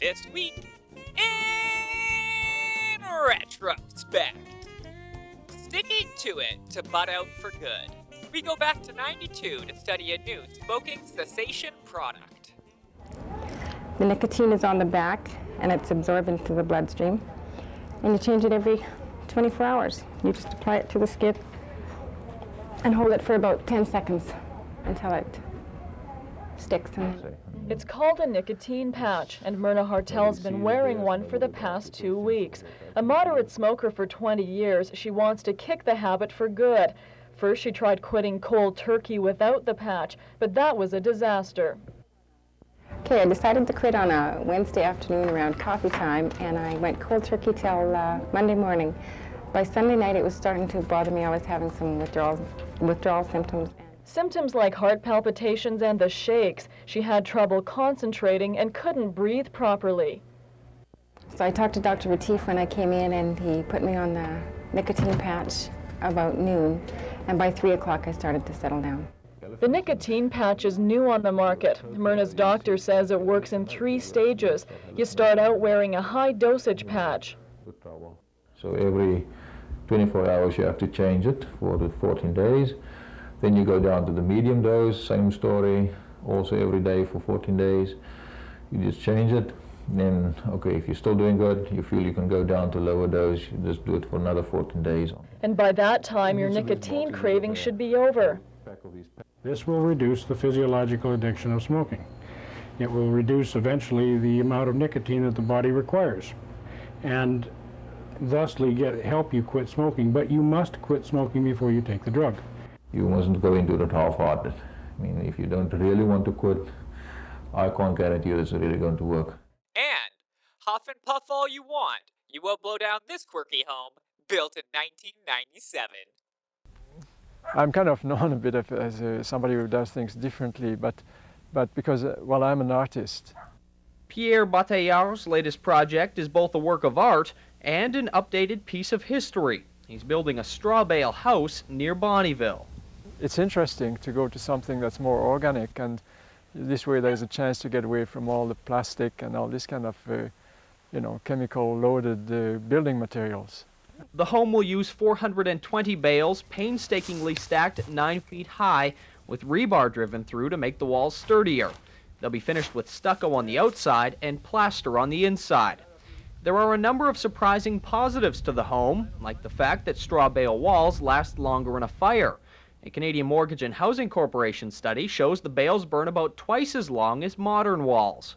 This week in Retrospect. Sticking to it to butt out for good. We go back to '92 to study a new smoking cessation product. The nicotine is on the back and it's absorbed into the bloodstream. And you change it every 24 hours. You just apply it to the skin and hold it for about 10 seconds until it sticks. It's called a nicotine patch, and Myrna Hartel's been wearing one for the past 2 weeks. A moderate smoker for 20 years, she wants to kick the habit for good. First, she tried quitting cold turkey without the patch, but that was a disaster. Okay, I decided to quit on a Wednesday afternoon around coffee time, and I went cold turkey till Monday morning. By Sunday night, it was starting to bother me. I was having some withdrawal symptoms. Symptoms like heart palpitations and the shakes. She had trouble concentrating and couldn't breathe properly. So I talked to Dr. Retief when I came in, and he put me on the nicotine patch about noon, and by 3 o'clock I started to settle down. The nicotine patch is new on the market. Myrna's doctor says it works in 3 stages. You start out wearing a high dosage patch. So every 24 hours you have to change it for the 14 days. Then you go down to the medium dose, same story, also every day for 14 days. You just change it. Then, okay, if you're still doing good, you feel you can go down to lower dose, you just do it for another 14 days. And by that time, your nicotine craving should be over. This will reduce the physiological addiction of smoking. It will reduce eventually the amount of nicotine that the body requires, and thusly help you quit smoking. But you must quit smoking before you take the drug. You mustn't go into it half-hearted. I mean, if you don't really want to quit, I can't guarantee you it's really going to work. And huff and puff all you want, you won't blow down this quirky home, built in 1997. I'm kind of known a bit as somebody who does things differently, but because, well, I'm an artist. Pierre Bataillard's latest project is both a work of art and an updated piece of history. He's building a straw bale house near Bonnyville. It's interesting to go to something that's more organic, and this way there's a chance to get away from all the plastic and all this kind of, chemical-loaded building materials. The home will use 420 bales, painstakingly stacked 9 feet high, with rebar driven through to make the walls sturdier. They'll be finished with stucco on the outside and plaster on the inside. There are a number of surprising positives to the home, like the fact that straw bale walls last longer in a fire. A Canadian Mortgage and Housing Corporation study shows the bales burn about twice as long as modern walls.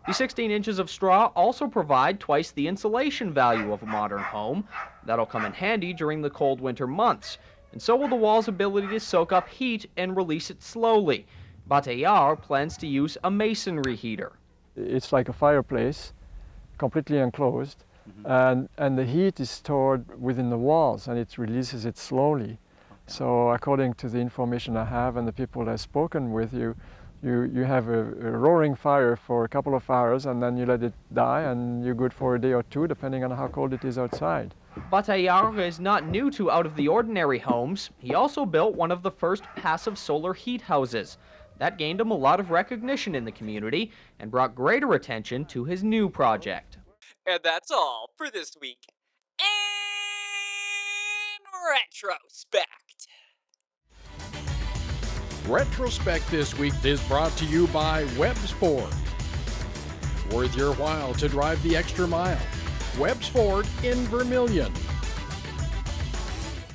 The 16 inches of straw also provide twice the insulation value of a modern home. That'll come in handy during the cold winter months. And so will the wall's ability to soak up heat and release it slowly. Bataillard plans to use a masonry heater. It's like a fireplace, completely enclosed, and the heat is stored within the walls, and it releases it slowly. So according to the information I have and the people I've spoken with, you have a roaring fire for a couple of hours, and then you let it die, and you're good for a day or two, depending on how cold it is outside. Bataillard is not new to out-of-the-ordinary homes. He also built one of the first passive solar heat houses. That gained him a lot of recognition in the community and brought greater attention to his new project. And that's all for this week in Retrospect. Retrospect this week is brought to you by Webb's Ford. Worth your while to drive the extra mile. Webb's Ford in Vermilion.